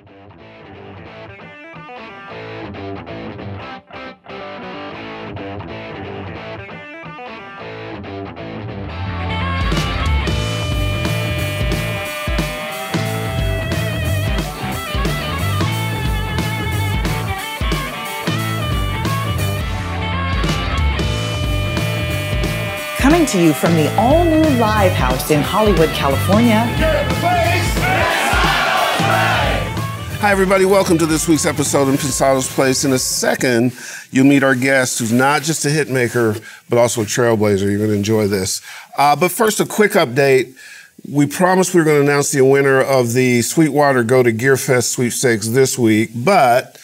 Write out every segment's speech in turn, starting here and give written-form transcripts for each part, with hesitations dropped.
Coming to you from the all-new Live House in Hollywood, California. Hi, everybody. Welcome to this week's episode in Pensado's Place. In a second, you'll meet our guest, who's not just a hit maker, but also a trailblazer. You're going to enjoy this. But first, a quick update. We promised we were going to announce the winner of the Sweetwater Go to Gear Fest sweepstakes this week, but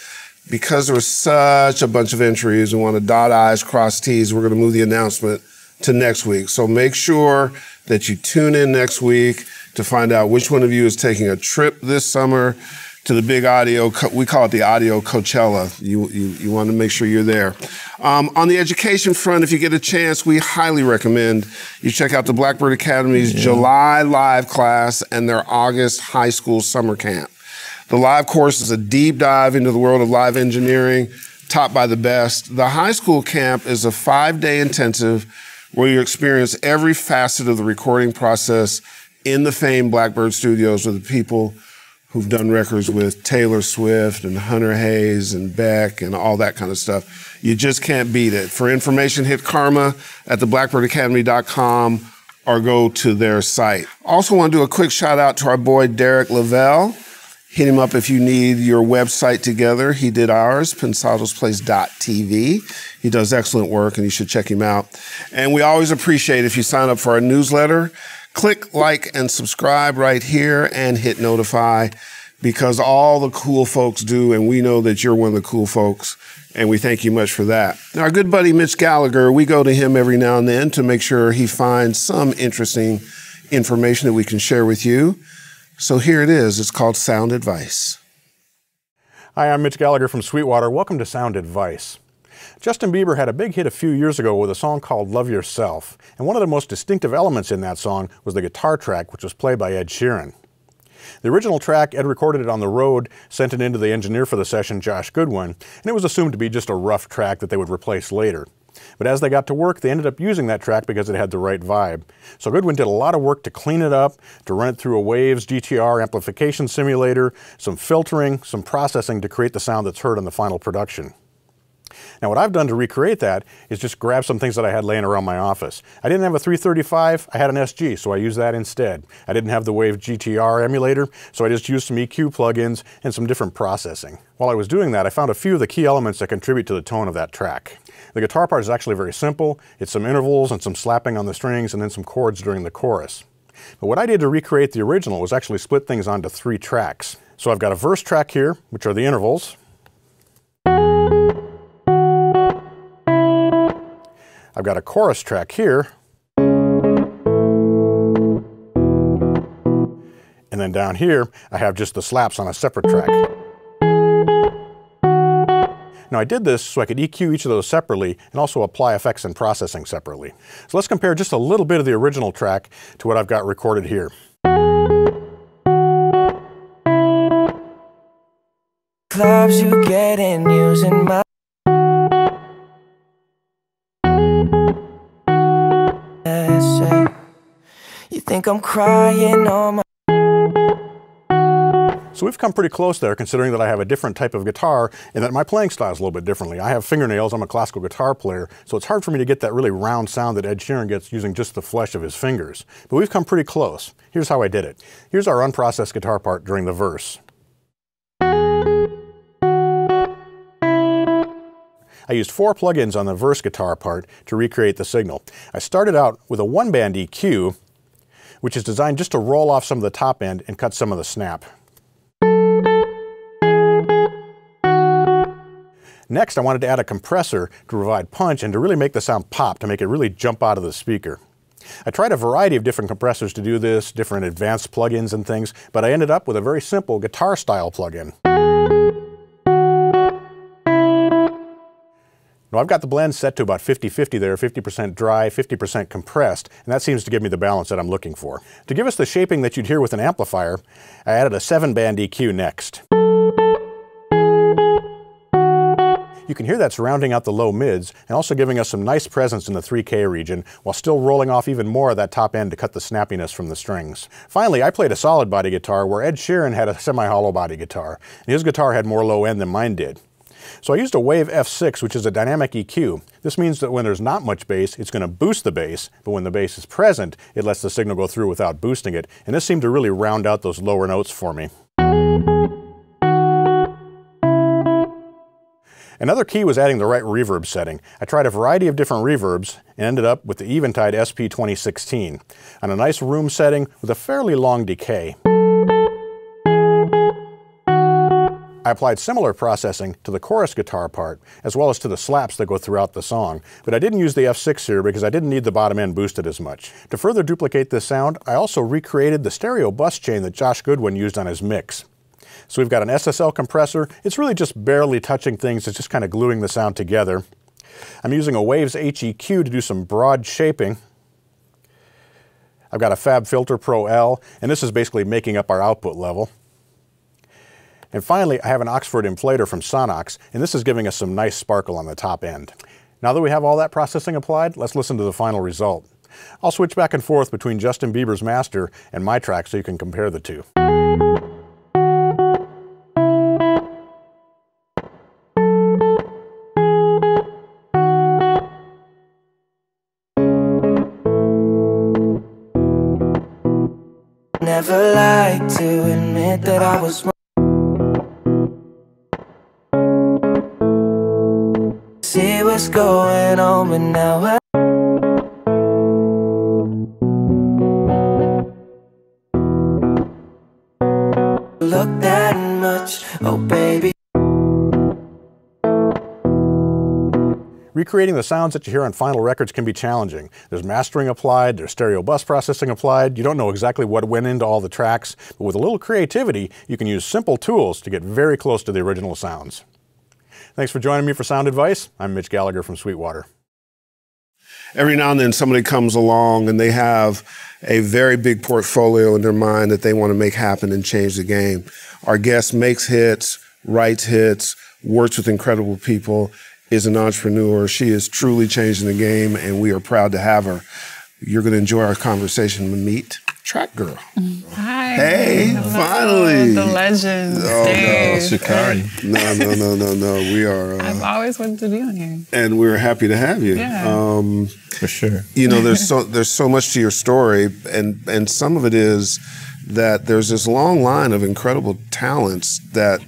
because there was such a bunch of entries, we want to dot I's, cross T's, we're going to move the announcement to next week. So make sure that you tune in next week to find out which one of you is taking a trip this summer to the big audio, we call it the audio Coachella. You want to make sure you're there. On the education front, if you get a chance, we highly recommend you check out the Blackbird Academy's July live class and their August high school summer camp. The live course is a deep dive into the world of live engineering, taught by the best. The high school camp is a 5-day intensive where you experience every facet of the recording process in the famed Blackbird studios with the people who've done records with Taylor Swift and Hunter Hayes and Beck and all that kind of stuff. You just can't beat it. For information, hit Karma at theblackbirdacademy.com or go to their site. Also want to do a quick shout out to our boy Derek Lavelle. Hit him up if you need your website together. He did ours, pensadosplace.tv. He does excellent work, and you should check him out. And we always appreciate if you sign up for our newsletter. Click like and subscribe right here and hit notify, because all the cool folks do, and we know that you're one of the cool folks, and we thank you much for that. Now, our good buddy Mitch Gallagher, we go to him every now and then to make sure he finds some interesting information that we can share with you. So here it is. It's called Sound Advice. Hi, I'm Mitch Gallagher from Sweetwater. Welcome to Sound Advice. Justin Bieber had a big hit a few years ago with a song called Love Yourself, and one of the most distinctive elements in that song was the guitar track, which was played by Ed Sheeran. The original track, Ed recorded it on the road, sent it into the engineer for the session, Josh Goodwin, and it was assumed to be just a rough track that they would replace later. But as they got to work, they ended up using that track because it had the right vibe. So Goodwin did a lot of work to clean it up, to run it through a Waves GTR amplification simulator, some filtering, some processing to create the sound that's heard in the final production. Now what I've done to recreate that is just grab some things that I had laying around my office. I didn't have a 335, I had an SG, so I used that instead. I didn't have the Wave GTR emulator, so I just used some EQ plugins and some different processing. While I was doing that, I found a few of the key elements that contribute to the tone of that track. The guitar part is actually very simple. It's some intervals and some slapping on the strings and then some chords during the chorus. But what I did to recreate the original was actually split things onto 3 tracks. So I've got a verse track here, which are the intervals. I've got a chorus track here. And then down here, I have just the slaps on a separate track. Now I did this so I could EQ each of those separately and also apply effects and processing separately. So let's compare just a little bit of the original track to what I've got recorded here. Clubs you get in using my you think I'm crying on my. So we've come pretty close there, considering that I have a different type of guitar and that my playing style is a little bit differently. I have fingernails, I'm a classical guitar player, so it's hard for me to get that really round sound that Ed Sheeran gets using just the flesh of his fingers. But we've come pretty close. Here's how I did it. Here's our unprocessed guitar part during the verse. I used 4 plugins on the verse guitar part to recreate the signal. I started out with a 1-band EQ, which is designed just to roll off some of the top end and cut some of the snap. Next, I wanted to add a compressor to provide punch and to really make the sound pop, to make it really jump out of the speaker. I tried a variety of different compressors to do this, different advanced plugins and things, but I ended up with a very simple guitar-style plugin. Now I've got the blend set to about 50-50 there, 50% dry, 50% compressed, and that seems to give me the balance that I'm looking for. To give us the shaping that you'd hear with an amplifier, I added a 7-band EQ next. You can hear that's rounding out the low mids and also giving us some nice presence in the 3K region while still rolling off even more of that top end to cut the snappiness from the strings. Finally, I played a solid body guitar where Ed Sheeran had a semi-hollow body guitar, and his guitar had more low end than mine did. So I used a Wave F6, which is a dynamic EQ. This means that when there's not much bass, it's going to boost the bass, but when the bass is present, it lets the signal go through without boosting it, and this seemed to really round out those lower notes for me. Another key was adding the right reverb setting. I tried a variety of different reverbs and ended up with the Eventide SP 2016 on a nice room setting with a fairly long decay. I applied similar processing to the chorus guitar part, as well as to the slaps that go throughout the song, but I didn't use the F6 here because I didn't need the bottom end boosted as much. To further duplicate this sound, I also recreated the stereo bus chain that Josh Goodwin used on his mix. So we've got an SSL compressor. It's really just barely touching things, it's just kind of gluing the sound together. I'm using a Waves HEQ to do some broad shaping. I've got a Fab Filter Pro L, and this is basically making up our output level. And finally, I have an Oxford inflator from Sonox, and this is giving us some nice sparkle on the top end. Now that we have all that processing applied, let's listen to the final result. I'll switch back and forth between Justin Bieber's master and my track so you can compare the two. Never like to admit that I was wrong. See what's going on, but now I look that much, oh baby. Recreating the sounds that you hear on vinyl records can be challenging. There's mastering applied, there's stereo bus processing applied, you don't know exactly what went into all the tracks, but with a little creativity, you can use simple tools to get very close to the original sounds. Thanks for joining me for Sound Advice. I'm Mitch Gallagher from Sweetwater. Every now and then somebody comes along and they have a very big portfolio in their mind that they want to make happen and change the game. Our guest makes hits, writes hits, works with incredible people, is an entrepreneur. She is truly changing the game, and we are proud to have her. You're going to enjoy our conversation to meet TRAKGIRL. Hi. Hey, hello. finally. The legend. Oh, Dave. no, Shikari. No. We are. I've always wanted to be on here. And we're happy to have you. Yeah. For sure. You know, there's so much to your story, and some of it is that there's this long line of incredible talents that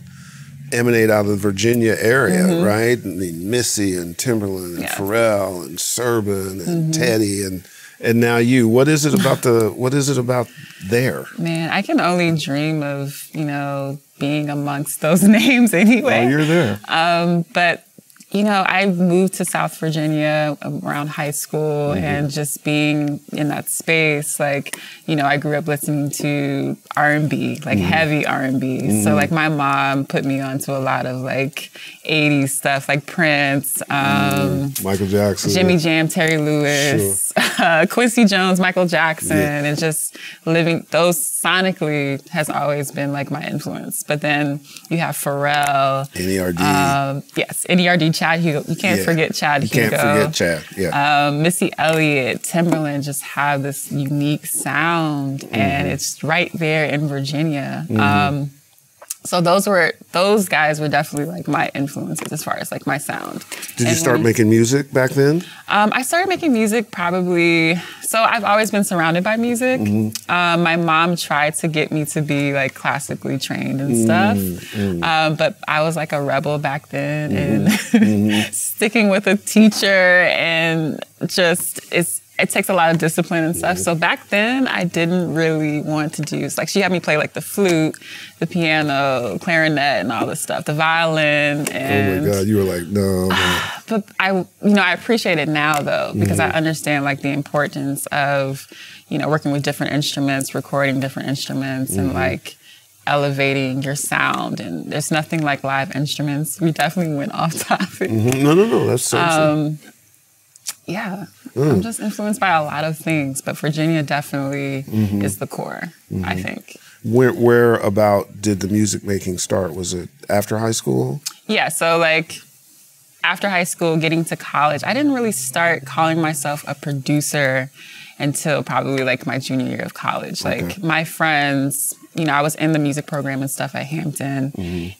emanate out of the Virginia area, right? I mean, Missy and Timberland and Pharrell and Serban and Teddy and now you. What is it about there? Man, I can only dream of, being amongst those names anyway. Oh, you're there. But I moved to South Virginia around high school and just being in that space, I grew up listening to R&B, heavy R&B. So my mom put me onto a lot of 80s stuff, like Prince, Michael Jackson, Jimmy Jam, Terry Lewis, Quincy Jones, Michael Jackson, and just living those sonically has always been my influence. But then you have Pharrell, NERD, yes, NERD, Chad Hugo. You can't forget Chad Hugo. You can't forget Chad. Missy Elliott, Timberland just have this unique sound, and it's right there in Virginia. So those guys were definitely my influences as far as my sound. Did you start making music back then? I started making music probably, so I've always been surrounded by music. My mom tried to get me to be classically trained and stuff. But I was a rebel back then and sticking with a teacher and just, it takes a lot of discipline and stuff. So back then, I didn't really want to do, she had me play the flute, the piano, clarinet, and all this stuff, the violin. And, oh my God, you were no. But I appreciate it now though, because I understand the importance of, working with different instruments, recording different instruments, and elevating your sound. And there's nothing like live instruments. We definitely went off topic. No, that's so true. Yeah, I'm just influenced by a lot of things, but Virginia definitely is the core, I think. Where about did the music making start? Was it after high school? Yeah, so after high school, getting to college, I didn't really start calling myself a producer until probably like my junior year of college. Like my friends, you know, I was in the music program and stuff at Hampton.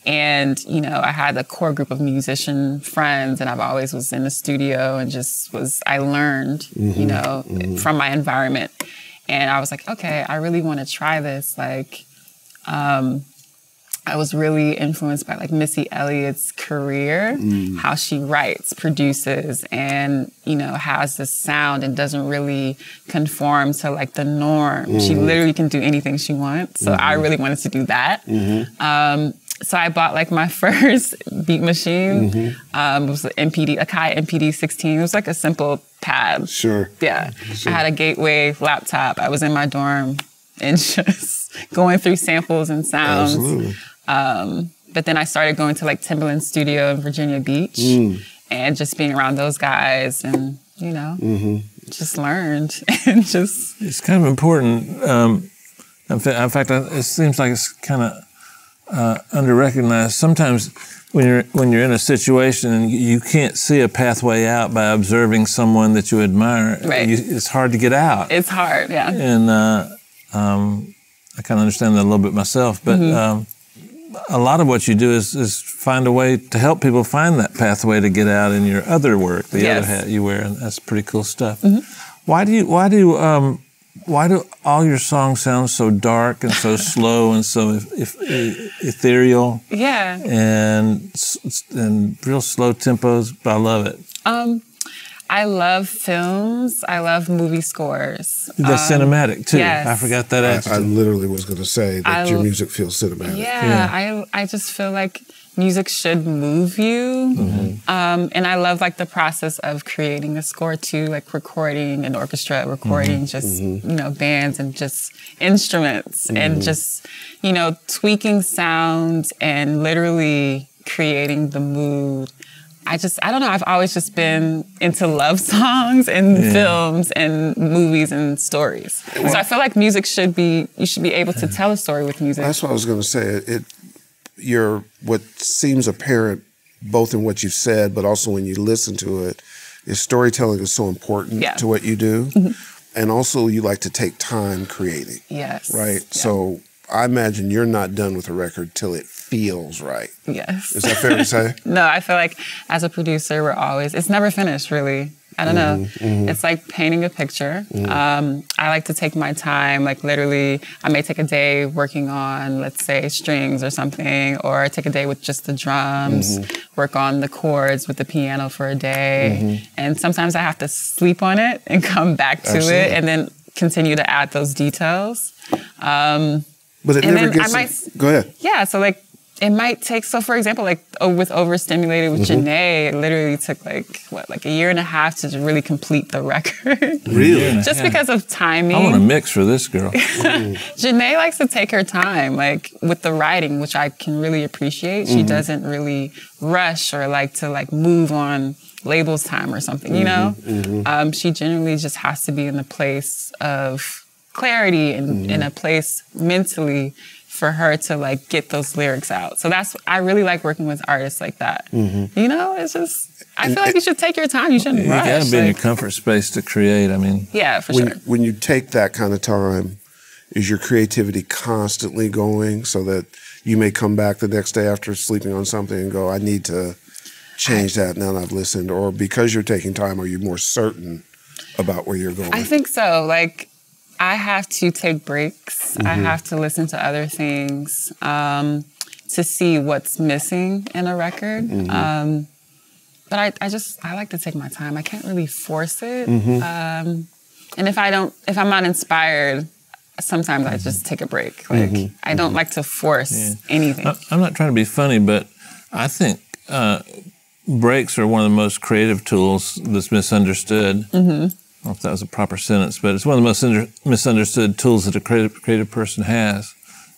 And, you know, I had a core group of musician friends, and I've always was in the studio and I learned, you know, from my environment. And I was like, okay, I really want to try this. Like, I was really influenced by like Missy Elliott's career, how she writes, produces, and, you know, has this sound and doesn't really conform to like the norm. She literally can do anything she wants. So I really wanted to do that. So I bought like my first beat machine. It was an a Kai MPD 16. It was like a simple pad. Sure. Yeah. I had a Gateway laptop. I was in my dorm and just going through samples and sounds. Absolutely. But then I started going to like Timbaland Studio in Virginia Beach and just being around those guys and, you know, just learned and just... It's kind of important. In fact, it seems like it's kind of under-recognized. Sometimes when you're in a situation and you can't see a pathway out by observing someone that you admire, it's hard to get out. It's hard, yeah. And I kind of understand that a little bit myself, but a lot of what you do is find a way to help people find that pathway to get out in your other work, the other hat you wear, and that's pretty cool stuff. Why do all your songs sound so dark and so slow and so ethereal? Yeah. And real slow tempos, but I love it. I love films. I love movie scores. That's cinematic too. Yes. I forgot that. I literally was going to say that your music feels cinematic. Yeah. I just feel like music should move you. And I love like the process of creating a score too, like recording an orchestra, recording just, you know, bands and just instruments and just, you know, tweaking sounds and literally creating the mood. I don't know, I've always just been into love songs and films and movies and stories. So I feel like music you should be able to tell a story with music. That's what I was going to say. What seems apparent both in what you've said, but also when you listen to it, is storytelling is so important to what you do. And also you like to take time creating. Yes. Right? Yeah. So I imagine you're not done with a record till it feels right. Yes. Is that fair to say? No, I feel like as a producer, it's never finished, really. I don't know. It's like painting a picture. I like to take my time, like literally, I may take a day working on, let's say, strings or something, or take a day with just the drums, work on the chords with the piano for a day. And sometimes I have to sleep on it and come back to it and then continue to add those details. But it never gets... Go ahead. Yeah, so like, it might take, so for example, like with Overstimulated with Jhené, it literally took like a year and a half to really complete the record. Really? Just because of timing. I want to mix for this girl. Jhené likes to take her time, like with the writing, which I can really appreciate. She doesn't really rush or like to like move on labels time or something, you know? She generally just has to be in the place of clarity and in a place mentally for her to like get those lyrics out. So I really like working with artists like that. You know, it's just, I feel like you should take your time. You shouldn't rush. You gotta be in your comfort space to create, I mean. Yeah, for sure. When you take that kind of time, is your creativity constantly going so that you may come back the next day after sleeping on something and go, I need to change that now that I've listened? Or because you're taking time, are you more certain about where you're going? I think so. Like, I have to take breaks. I have to listen to other things to see what's missing in a record. But I like to take my time. I can't really force it. And if I'm not inspired, sometimes I just take a break. Like, I don't like to force anything. I'm not trying to be funny, but I think breaks are one of the most creative tools that's misunderstood. I don't know if that was a proper sentence, but it's one of the most misunderstood tools that a creative person has.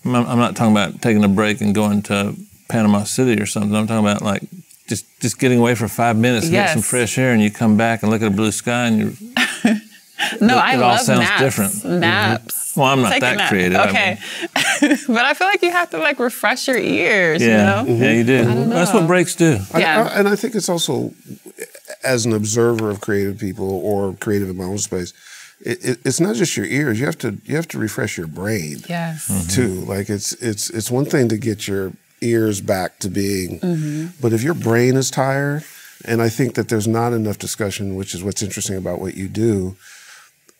I'm not talking about taking a break and going to Panama City or something. I'm talking about like just getting away for 5 minutes and get some fresh air, and you come back and look at a blue sky, and I love all sounds naps. different. Naps. Well, I'm not that creative. Okay. But I feel like you have to like refresh your ears, Yeah, you know? yeah, you do. I don't know. That's what breaks do. And I think it's also, as an observer of creative people or creative in my own space, it's not just your ears. You have to refresh your brain. Yes. Too. Like it's one thing to get your ears back to being, but if your brain is tired, and I think that there's not enough discussion, which is what's interesting about what you do,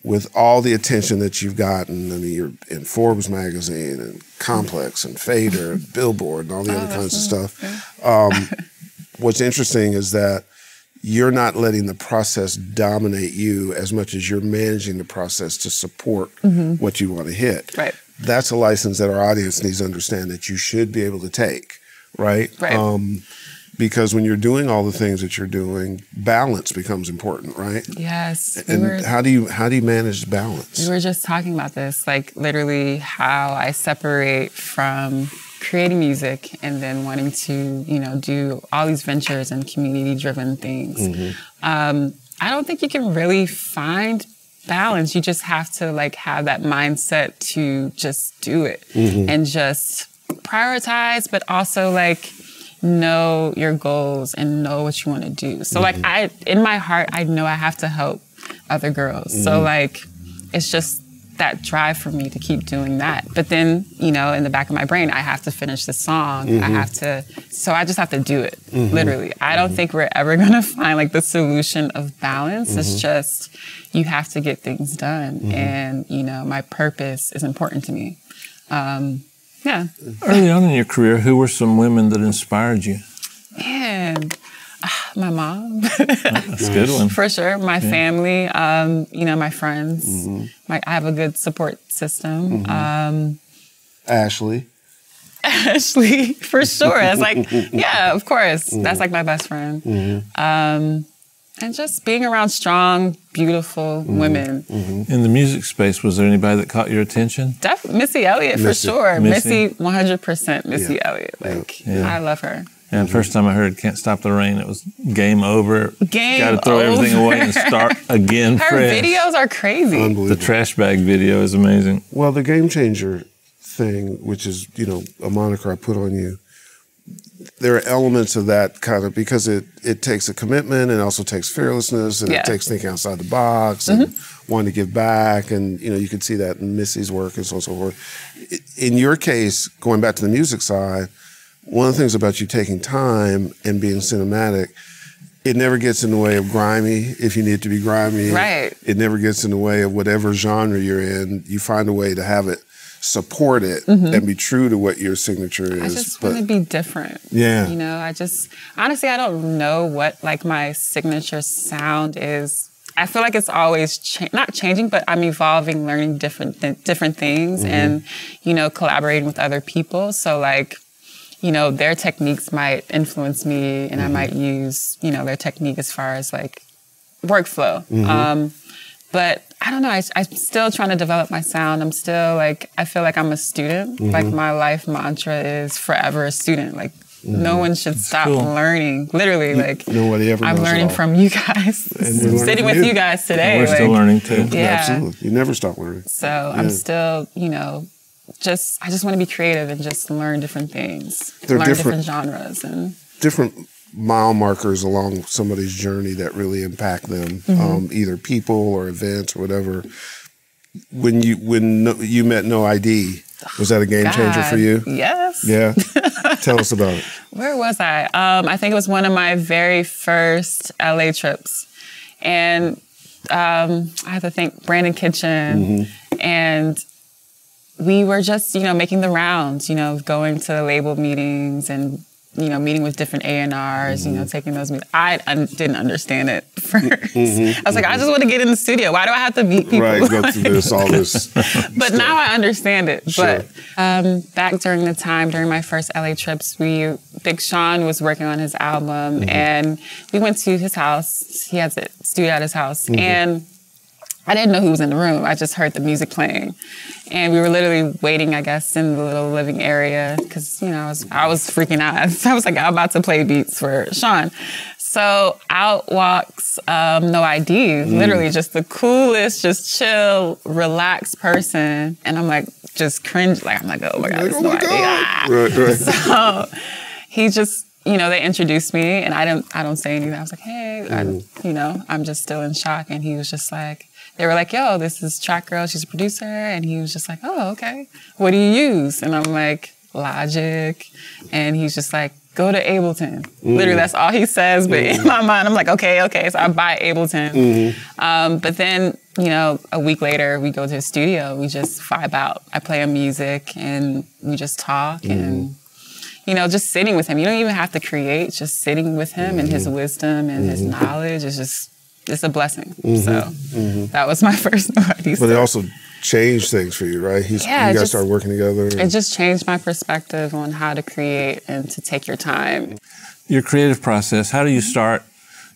with all the attention that you've gotten. I mean, you're in Forbes magazine and Complex and Fader and Billboard and all the other kinds of stuff. What's interesting is that you're not letting the process dominate you as much as you're managing the process to support what you want to hit. Right. That's a license that our audience needs to understand that you should be able to take, right? Right. Because when you're doing all the things that you're doing, balance becomes important, right? Yes. And how do you manage balance? We were just talking about this, like literally how I separate from creating music and then wanting to, you know, do all these ventures and community-driven things. I don't think you can really find balance. You just have to like have that mindset to just do it and just prioritize, but also like know your goals and know what you want to do. So like in my heart, I know I have to help other girls. So like, it's just that drive for me to keep doing that. But then, you know, in the back of my brain, I have to finish the song. So I just have to do it, literally. I don't think we're ever gonna find like the solution of balance. It's just, you have to get things done. And, you know, my purpose is important to me. Yeah. Early on in your career, who were some women that inspired you? Man, my mom. That's a good one. For sure. My family, you know, my friends. I have a good support system. Ashley. Ashley, for sure. That's like, yeah, of course. That's like my best friend. And just being around strong, beautiful women. In the music space, was there anybody that caught your attention? Missy Elliott, for sure. Missy. 100% Missy Elliott. Like, I love her. And the first time I heard Can't Stop the Rain, it was game over. Got to throw everything away and start again Her fresh. videos are crazy. Unbelievable. The trash bag video is amazing. Well, the Game Changer thing, which is, you know, a moniker I put on you, there are elements of that kind of, because it takes a commitment and also takes fearlessness and it takes thinking outside the box and wanting to give back. And, you know, you can see that in Missy's work and so on and so forth. In your case, going back to the music side, one of the things about you taking time and being cinematic, it never gets in the way of grimy if you need to be grimy. Right. It never gets in the way of whatever genre you're in. You find a way to have it support it and be true to what your signature is. I just want to be different. Yeah. You know, honestly, I don't know what like my signature sound is. I feel like it's always not changing, but I'm evolving, learning different things and, you know, collaborating with other people. So like, you know, their techniques might influence me and I might use, you know, their technique as far as like workflow. But I don't know, I'm still trying to develop my sound. I'm still like, I feel like I'm a student. Like my life mantra is forever a student. Like no one should stop learning. Literally, like nobody ever I'm knows learning all. from you guys. And Sitting with you guys today. And we're still learning too. Yeah. Absolutely. You never stop learning. So I'm still, you know, I just want to be creative and just learn different things. They're learn different genres and different mile markers along somebody's journey that really impact them, either people or events or whatever. When you met No ID, was that a game changer for you? Yes. Yeah. Tell us about it. Where was I? I think it was one of my very first LA trips. And I have to think Brandon Kitchen. And we were just, you know, making the rounds, you know, going to label meetings and, you know, meeting with different A&Rs, you know, taking those meetings. I didn't understand it first. I was like, I just want to get in the studio. Why do I have to meet people? Right, go through this, all this. But now I understand it. Sure. But back during my first LA trips, Big Sean was working on his album and we went to his house. He has a studio at his house. And I didn't know who was in the room. I just heard the music playing. And we were literally waiting, I guess, in the little living area because, you know, I was freaking out. I was like, I'm about to play beats for Sean. So out walks No ID, literally just the coolest, just chill, relaxed person. And I'm like, just cringe. Like, I'm like, oh my God, like, there's oh no my idea. God. Right. So he just, you know, they introduced me, and I don't say anything. I was like, hey, you know, I'm just still in shock. And he was just like, they were like, yo, this is TRAKGIRL. She's a producer. And he was just like, oh, okay. What do you use? And I'm like, Logic. And he's just like, go to Ableton. Literally, that's all he says. But in my mind, I'm like, okay. So I buy Ableton. But then, you know, a week later, we go to the studio. We just vibe out. I play him music, and we just talk. And, you know, just sitting with him. You don't even have to create. Just sitting with him and his wisdom and his knowledge is just, it's a blessing. So that was my first artist. But it also changed things for you, right? You guys started working together. It just changed my perspective on how to create and to take your time. Your creative process, how do you start?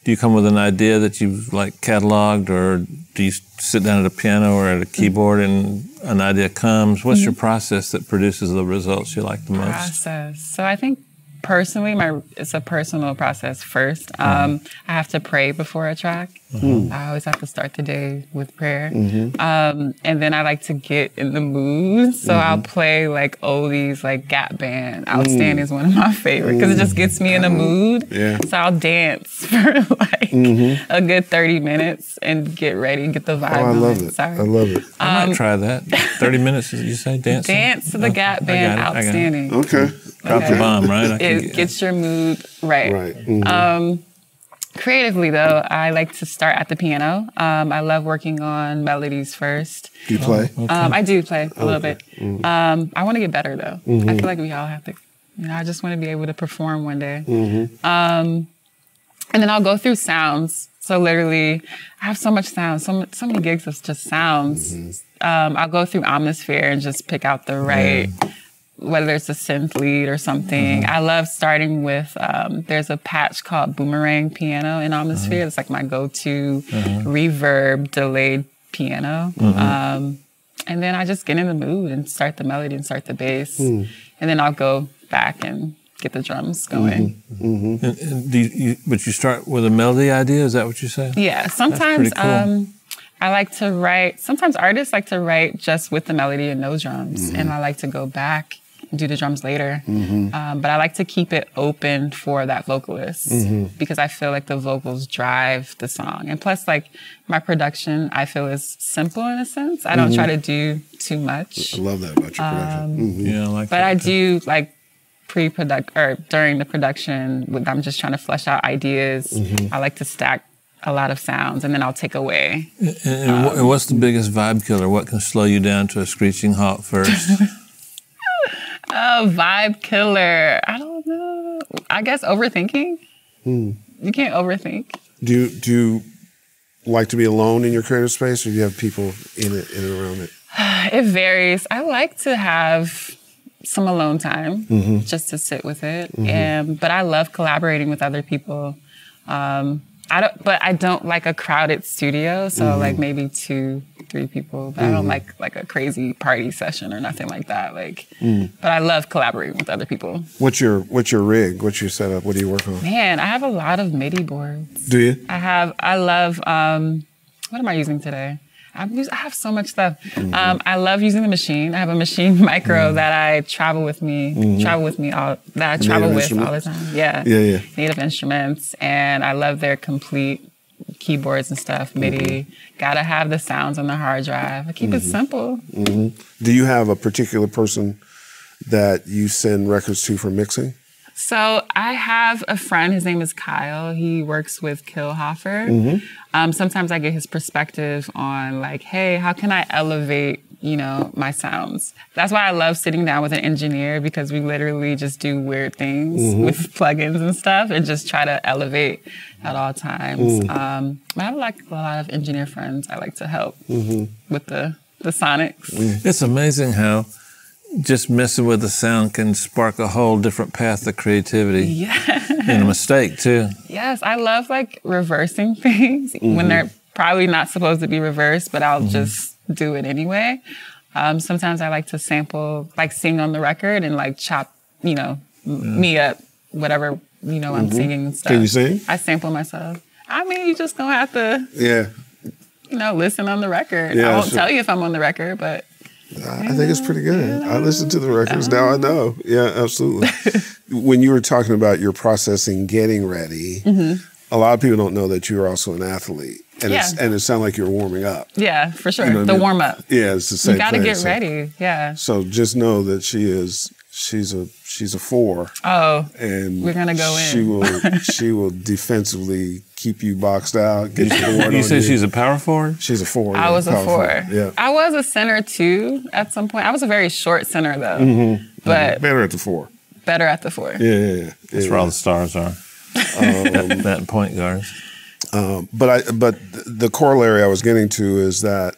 Do you come with an idea that you've like cataloged, or do you sit down at a piano or at a keyboard and an idea comes? What's your process that produces the results you like the most? So I think personally, it's a personal process first. I have to pray before a track. I always have to start the day with prayer. And then I like to get in the mood. So I'll play like oldies, like Gap Band. Outstanding is one of my favorites because it just gets me in the mood. So I'll dance for like a good 30 minutes and get ready and get the vibe. Oh, I love it. Sorry. I love it. I might try that. 30 minutes, did you say, dancing? Dance to the Gap Band. Outstanding. Okay. Drop the bomb, right? It gets your mood right. Right. Creatively, though, I like to start at the piano. I love working on melodies first. Do you play? I do play a little bit. I want to get better, though. I feel like we all have to. You know, I just want to be able to perform one day. And then I'll go through sounds. So literally, I have so much sound, so many gigs of just sounds. I'll go through Atmosphere and just pick out the right, whether it's a synth lead or something. I love starting with, there's a patch called Boomerang Piano in Atmosphere. It's like my go-to reverb delayed piano. And then I just get in the mood and start the melody and start the bass. And then I'll go back and get the drums going. And but you start with a melody idea, is that what you say? Yeah, sometimes cool. I like to write, sometimes artists like to write just with the melody and no drums. And I like to go back and do the drums later. But I like to keep it open for that vocalist because I feel like the vocals drive the song. And plus, like, my production, I feel, is simple in a sense. I don't try to do too much. I love that about your production. Yeah, I like but that. I do, like, during the production, when I'm just trying to flesh out ideas, I like to stack a lot of sounds, and then I'll take away. And what's the biggest vibe killer? What can slow you down to a screeching halt first? Vibe killer. I don't know. I guess overthinking. You can't overthink. Do you like to be alone in your creative space, or do you have people in and around it? It varies. I like to have some alone time just to sit with it. But I love collaborating with other people. I don't like a crowded studio, so like maybe 2-3 people. But I don't like a crazy party session or nothing like that. But I love collaborating with other people. What's your rig? What's your setup? What do you work on? Man, I have a lot of MIDI boards. Do you? I love, what am I using today? I have so much stuff. I love using the machine. I have a machine micro that I travel with me all the time. Yeah. Native Instruments, and I love their complete keyboards and stuff. MIDI. Gotta have the sounds on the hard drive. I keep it simple. Do you have a particular person that you send records to for mixing? So I have a friend, his name is Kyle. He works with Killhofer. Sometimes I get his perspective on like, hey, how can I elevate, my sounds? That's why I love sitting down with an engineer, because we literally just do weird things with plugins and stuff and just try to elevate at all times. I have like a lot of engineer friends I like to help with the sonics. It's amazing how just messing with the sound can spark a whole different path of creativity. Yeah. And a mistake, too. Yes, I love, like, reversing things when they're probably not supposed to be reversed, but I'll just do it anyway. Sometimes I like to sample, like, sing on the record and, like, chop, me up, whatever, I'm singing and stuff. Can you sing? I sample myself. I mean, you just gonna have to, listen on the record. Yeah, I won't tell you if I'm on the record, but... I think it's pretty good. I listen to the records now. I know. Yeah, absolutely. When you were talking about your processing, getting ready, a lot of people don't know that you're also an athlete, and it sounded like you're warming up. Yeah, for sure. You know the warm up. Yeah, it's the same. You got to thing. get ready. Yeah. So just know that she's a 4. Oh, and we're gonna go in. She will defensively keep you boxed out. Get you board. You say she's a power forward? She's a 4. I was a 4. Forward. Yeah. I was a center too at some point. I was a very short center though, but better at the 4. Better at the 4. Yeah. That's where all the stars are. That point guards. But the corollary I was getting to is that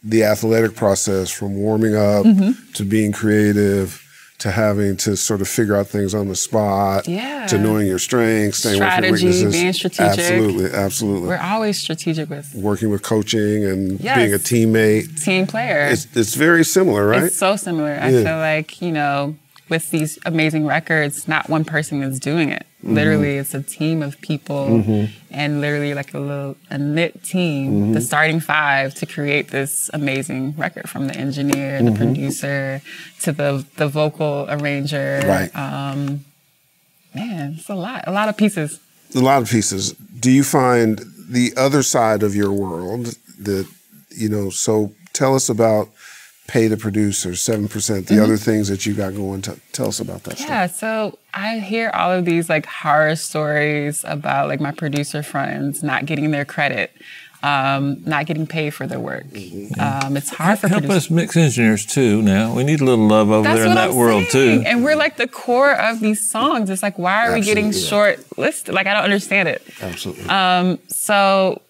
the athletic process, from warming up to being creative to having to sort of figure out things on the spot, to knowing your strengths, staying with your weaknesses. Being strategic. Absolutely. We're always strategic with working with coaching and being a teammate. Team player. It's very similar, right? It's so similar. I feel like, with these amazing records, not one person is doing it. Literally, it's a team of people and literally like a knit team, the starting 5 to create this amazing record, from the engineer, the producer, to the vocal arranger. Right. Man, it's a lot of pieces. A lot of pieces. Do you find the other side of your world that, so tell us about Pay the Producers, 7%, the other things that you got going. Tell us about that. Yeah, so I hear all of these like horror stories about like my producer friends not getting their credit, not getting paid for their work. It's hard for producers. Help us mix engineers too now. We need a little love over there in that world too. And we're like the core of these songs. It's like, why are we getting short-listed? Like, I don't understand it. Absolutely. So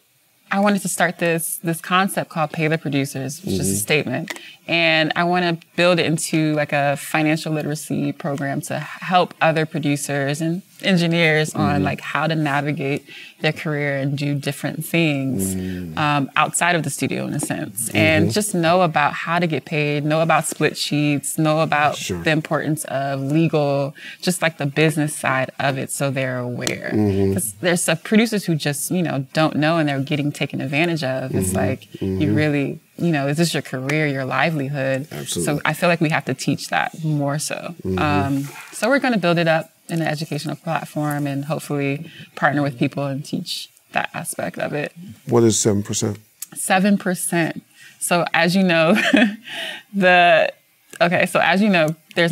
I wanted to start this concept called Pay the Producers, which is a statement. And I want to build it into like a financial literacy program to help other producers and engineers on like how to navigate their career and do different things outside of the studio, in a sense. And just know about how to get paid, know about split sheets, know about the importance of legal, just like the business side of it, so they're aware. Because there's some producers who just, don't know, and they're getting taken advantage of. It's like, you really... is this your career, your livelihood? Absolutely. So I feel like we have to teach that more so. So we're going to build it up in an educational platform and hopefully partner with people and teach that aspect of it. What is 7%? 7%. So as you know, there's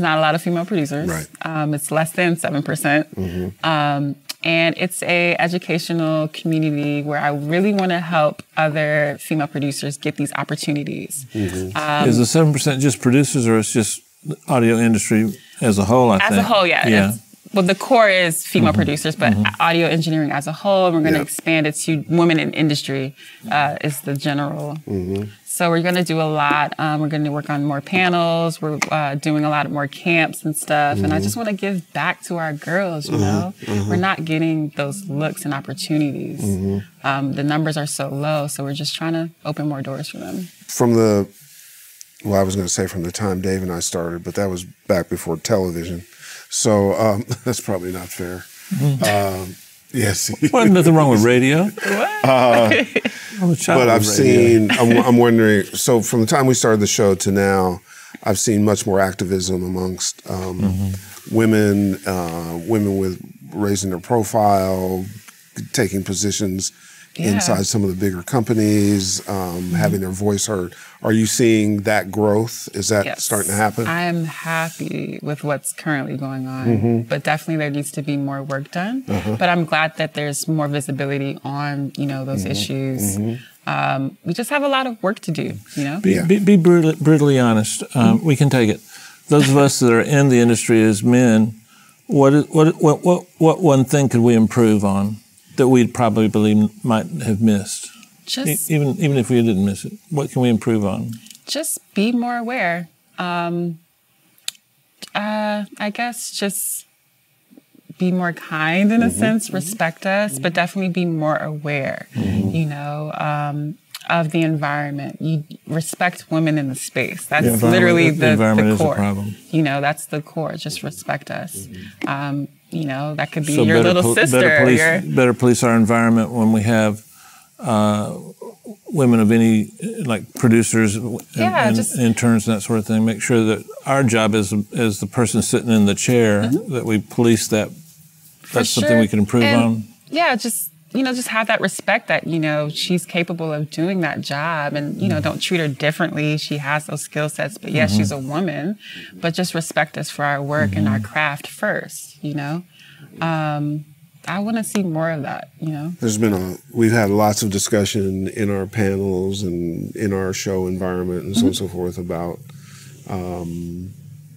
not a lot of female producers. Right. It's less than 7%. And it's a educational community where I really want to help other female producers get these opportunities. Is the 7% just producers, or it's just the audio industry as a whole, As a whole, yeah. Well, the core is female producers, but audio engineering as a whole, we're going to expand it to women in industry is the general. So we're going to do a lot. We're going to work on more panels. We're doing a lot more camps and stuff. And I just want to give back to our girls, We're not getting those looks and opportunities. The numbers are so low, so we're just trying to open more doors for them. I was going to say from the time Dave and I started, but that was back before television. So that's probably not fair. Yes. Wasn't nothing wrong with radio. But I've seen, I'm wondering, so from the time we started the show to now, I've seen much more activism amongst women with raising their profile, taking positions inside some of the bigger companies, having their voice heard. Are you seeing that growth? Is that starting to happen? I'm happy with what's currently going on, but definitely there needs to be more work done. But I'm glad that there's more visibility on, those issues. We just have a lot of work to do, Be brutally honest. We can take it. Those of us that are in the industry as men, what one thing could we improve on that we'd probably believe might have missed? Even if we didn't miss it, what can we improve on? Just be more aware. I guess just be more kind in a sense, respect us, but definitely be more aware, of the environment. You respect women in the space. That's literally the environment core. Is a problem. That's the core. Just respect us. That could be your little sister. Better police our environment when we have women of any, like producers and interns and that sort of thing, make sure that our job as the person sitting in the chair, that we police that. That's something we can improve on. Yeah, just have that respect that, she's capable of doing that job, and, don't treat her differently. She has those skill sets, but yes, she's a woman, but just respect us for our work and our craft first, I want to see more of that, We've had lots of discussion in our panels and in our show environment and so on and so forth about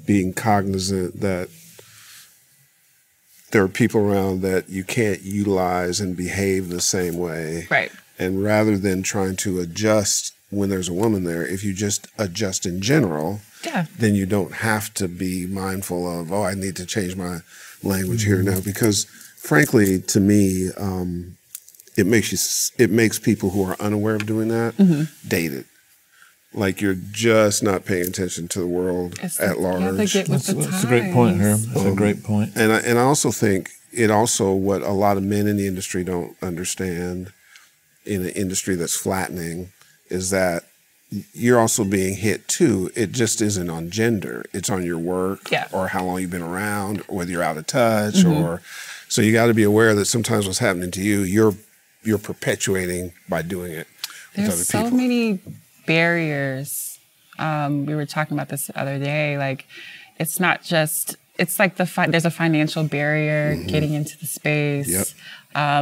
being cognizant that there are people around that you can't utilize and behave the same way. Right. And rather than trying to adjust when there's a woman there, if you just adjust in general, then you don't have to be mindful of, I need to change my language here now. Because frankly, to me, it makes people who are unaware of doing that dated. Like you're just not paying attention to the world at large. That's a great point, Herb. That's a great point. And I also think what a lot of men in the industry don't understand in an industry that's flattening is that you're also being hit too. It just isn't on gender. It's on your work or how long you've been around, or whether you're out of touch so you got to be aware that sometimes what's happening to you, you're perpetuating by doing it with other people. There's so many barriers. We were talking about this the other day. Like, it's not just, it's like there's a financial barrier getting into the space. Yep.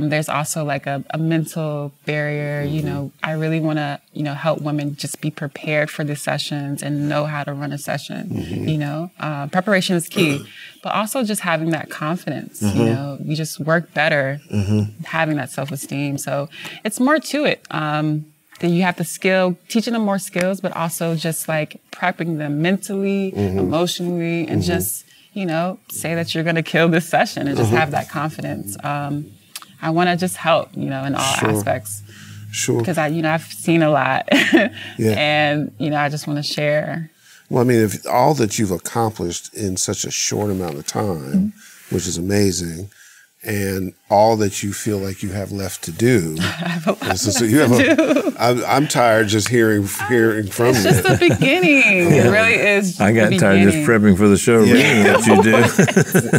There's also like a mental barrier. I really want to, help women just be prepared for the sessions and know how to run a session. Preparation is key, but also just having that confidence. You just work better having that self-esteem. So it's more to it. That you have the skill, teaching them more skills, but also just like prepping them mentally, emotionally, and just, say that you're going to kill this session and just have that confidence. I want to just help, in all aspects. Sure. Because I've seen a lot and, I just want to share. Well, I mean, if all that you've accomplished in such a short amount of time, which is amazing, and all that you feel like you have left to do. I'm tired just hearing from you. It's just the beginning. It really is. I got tired just prepping for the show, reading what you do.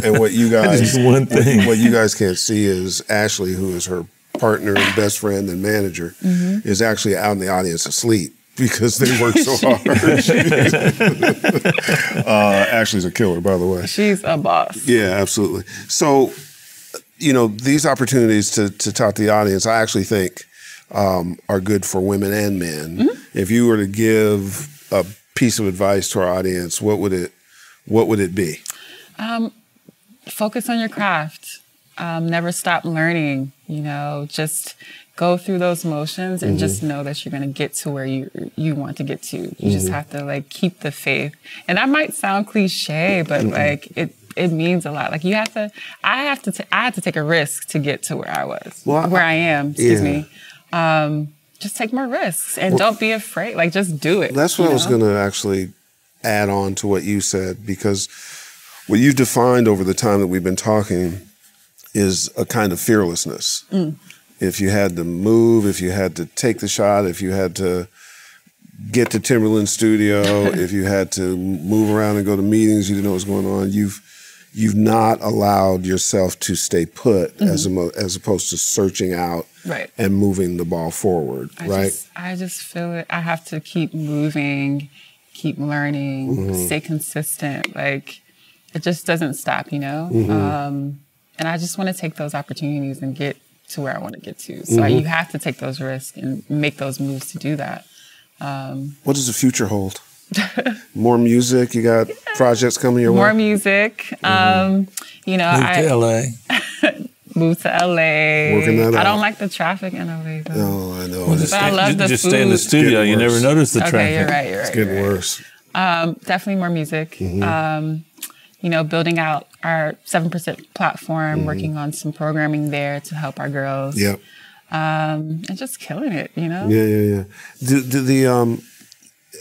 And what you guys, just one thing. What you guys can't see is Ashley, who is her partner and best friend and manager, is actually out in the audience asleep because they work so hard. Ashley's a killer, by the way. She's a boss. Yeah, absolutely. So, these opportunities to talk to the audience, I actually think are good for women and men. If you were to give a piece of advice to our audience, what would it be? Focus on your craft. Never stop learning. Just go through those motions and just know that you're going to get to where you want to get to. You just have to keep the faith. And that might sound cliche, but it means a lot. Like I had to take a risk to get to where I was, where I am, excuse me. Just take more risks and don't be afraid. Just do it. That's what I was going to actually add on to what you said, because what you've defined over the time that we've been talking is a kind of fearlessness. If you had to move, if you had to take the shot, if you had to get to Timberland Studio, if you had to move around and go to meetings, you didn't know what was going on, you've not allowed yourself to stay put as opposed to searching out and moving the ball forward, right? I just feel it. I have to keep moving, keep learning, stay consistent. It just doesn't stop, and I just want to take those opportunities and get to where I want to get to. So you have to take those risks and make those moves to do that. What does the future hold? More music? You got projects coming your way? More music. Move to LA. Move to LA. Working that out. I don't like the traffic in LA, though. No, I know. But I love the just food. stay in the studio. You never notice the traffic. Okay, you're right. It's getting worse. Definitely more music. Building out our 7% platform, working on some programming there to help our girls. Yep. And just killing it, Yeah.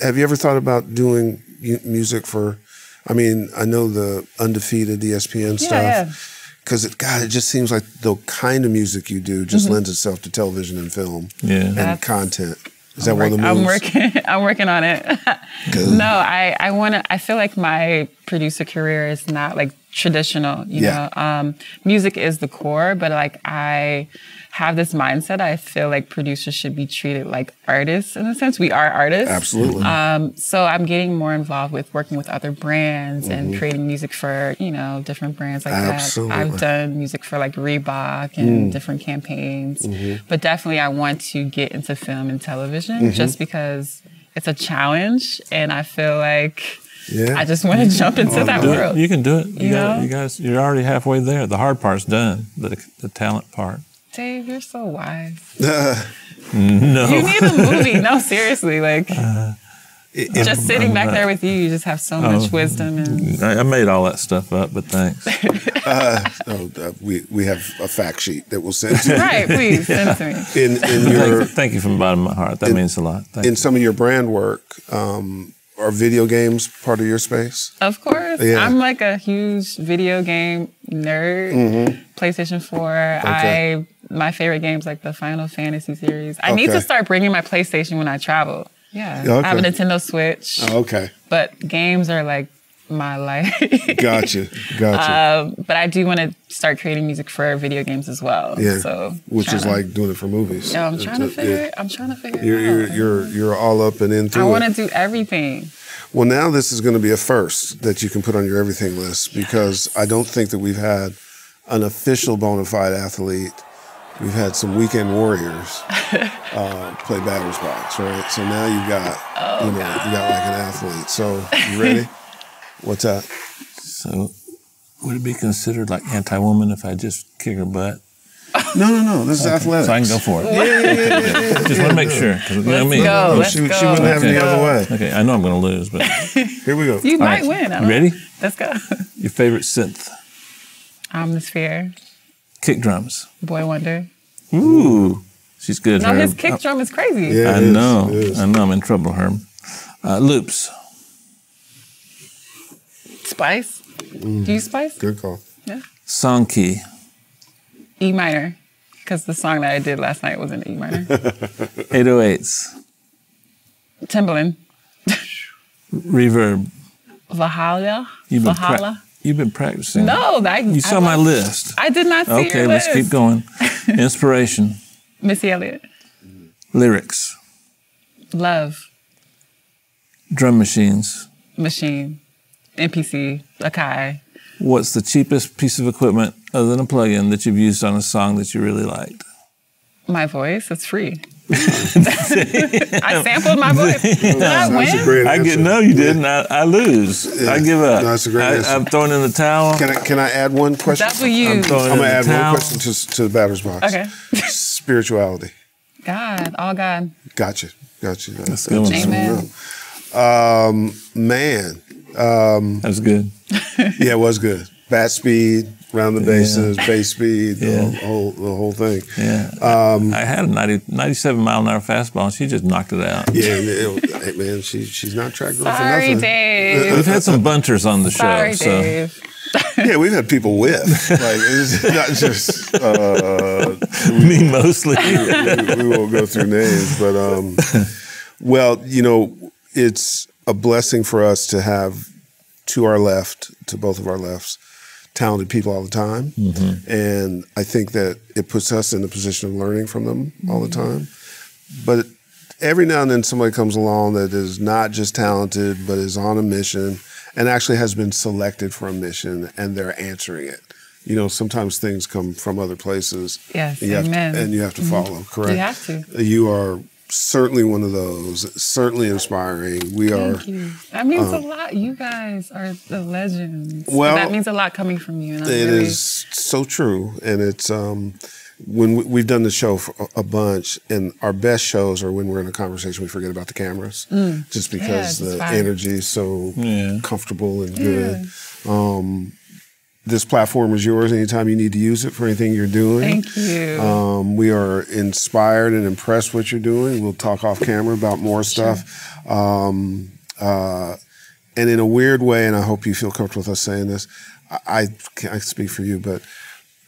Have you ever thought about doing music for, I know the Undefeated ESPN stuff, because it just seems like the kind of music you do just lends itself to television and film and content. Is that one of the moves? I'm working on it. No, I feel like my producer career is not like traditional, you know. Music is the core, but like I have this mindset. I feel like producers should be treated like artists in a sense. We are artists. Absolutely. So I'm getting more involved with working with other brands and creating music for, you know, different brands like that. I've done music for like Reebok and different campaigns. But definitely I want to get into film and television just because it's a challenge and I feel like I just want to jump into that world. You can do it. You guys, you're already halfway there. The hard part's done, the talent part. Dave, you're so wise. No. You need a movie. No, seriously. Like, just sitting back there with you, you just have so much wisdom. And I made all that stuff up, but thanks. We have a fact sheet that we'll send to you. Right, please, send it to me. Thank you from the bottom of my heart. That means a lot. Thank you. Some of your brand work, are video games part of your space? Of course. Yeah. I'm like a huge video game nerd. PlayStation 4. My favorite game's like the Final Fantasy series. I need to start bringing my PlayStation when I travel. Yeah. I have a Nintendo Switch. But games are like my life. Gotcha. But I do want to start creating music for video games as well. Yeah. So which is like doing it for movies. Yeah, I'm trying to figure it out. You're all up and into it. I want to do everything. Well, now this is going to be a first that you can put on your everything list because I don't think that we've had an official bona fide athlete. We've had some weekend warriors play batter's box, right? So now you've got, you got like an athlete. So you ready? What's that? So would it be considered like anti-woman if I just kick her butt? No. This is athletics. So I can go for it. Yeah. Just want to make sure. Let's go. She wouldn't have it the other way. Okay, I know I'm going to lose, but here we go. You might win. You ready? Let's go. Your favorite synth? Omnisphere. Kick drums. Boy Wonder. Ooh, she's good. No, Herb. his kick drum is crazy. Yeah, I know. I'm in trouble, Herb. Loops. Spice. Do you spice? Good call. Yeah. Song key. E minor, because the song that I did last night was in E minor. 808s. Timbaland. Reverb. Valhalla. You've been practicing. No, you saw my list. I did not see your list. Okay, let's keep going. Inspiration. Missy Elliott. Lyrics. Love. Drum machines. Machine. MPC. Akai. What's the cheapest piece of equipment other than a plug-in that you've used on a song that you really liked? My voice. It's free. I sampled my voice. Did I win? No, you didn't. I lose. Yeah. I give up. No, that's a great answer. I'm throwing in the towel. Can I add one question? I'm going to add one question to the batter's box. Okay. Spirituality. God. All God. Gotcha. That's good. Amen. Man. That was good. Yeah, it was good. Bat speed, round the bases, bass speed, the whole thing. Yeah. I had a 97-mile-an-hour fastball, and she just knocked it out. Yeah, hey, man, she's not track girl for Sorry, nothing. Dave. We've had some bunters on the show. Sorry, Dave. Yeah, we've had people with. Like, it's not just me mostly. We won't go through names, but well, it's a blessing for us to have to both of our lefts, talented people all the time. And I think that it puts us in a position of learning from them all the time. But every now and then somebody comes along that is not just talented, but is on a mission and actually has been selected for a mission and they're answering it. Sometimes things come from other places. Yes, and you have to follow, correct? You have to. You are certainly one of those, certainly inspiring. Thank you. That means a lot. You guys are the legends. Well, that means a lot coming from you. And it is so true. And it's when we've done the show for a bunch, and our best shows are when we're in a conversation, we forget about the cameras, just because the energy is so comfortable and good. This platform is yours anytime you need to use it for anything you're doing. Thank you. We are inspired and impressed with what you're doing. We'll talk off camera about more stuff. And in a weird way, and I hope you feel comfortable with us saying this, I can't speak for you, but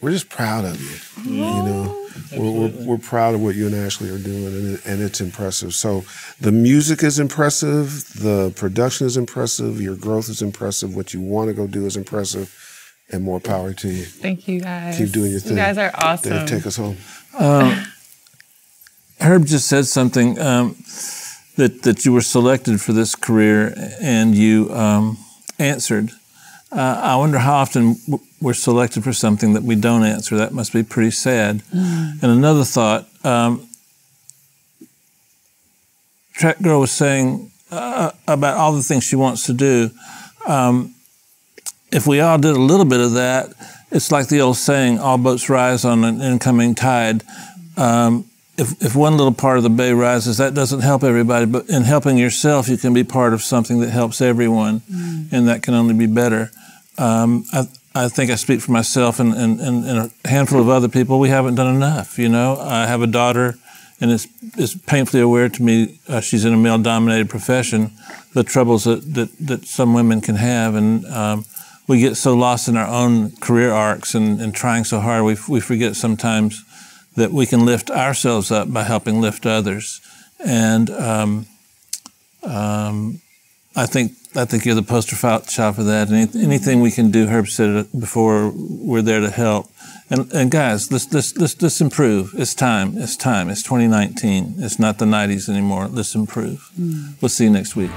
we're just proud of you. You know, we're proud of what you and Ashley are doing, and it's impressive. So the music is impressive, the production is impressive, your growth is impressive, what you want to go do is impressive, and more power to you. Thank you guys. Keep doing your thing. You guys are awesome. Dave, take us home. Herb just said something that you were selected for this career, and you answered. I wonder how often we're selected for something that we don't answer. That must be pretty sad. And another thought, TRAKGIRL was saying about all the things she wants to do. If we all did a little bit of that, it's like the old saying, all boats rise on an incoming tide. If one little part of the bay rises, that doesn't help everybody, but in helping yourself, you can be part of something that helps everyone, and that can only be better. I think I speak for myself and a handful of other people. We haven't done enough, you know. I have a daughter, and it's painfully aware to me, she's in a male-dominated profession, the troubles that some women can have, and we get so lost in our own career arcs and trying so hard, we forget sometimes that we can lift ourselves up by helping lift others. And I think you're the poster child for that. And anything we can do, Herb said it before, we're there to help. And guys, let's improve. It's time. It's 2019. It's not the 90s anymore. Let's improve. We'll see you next week.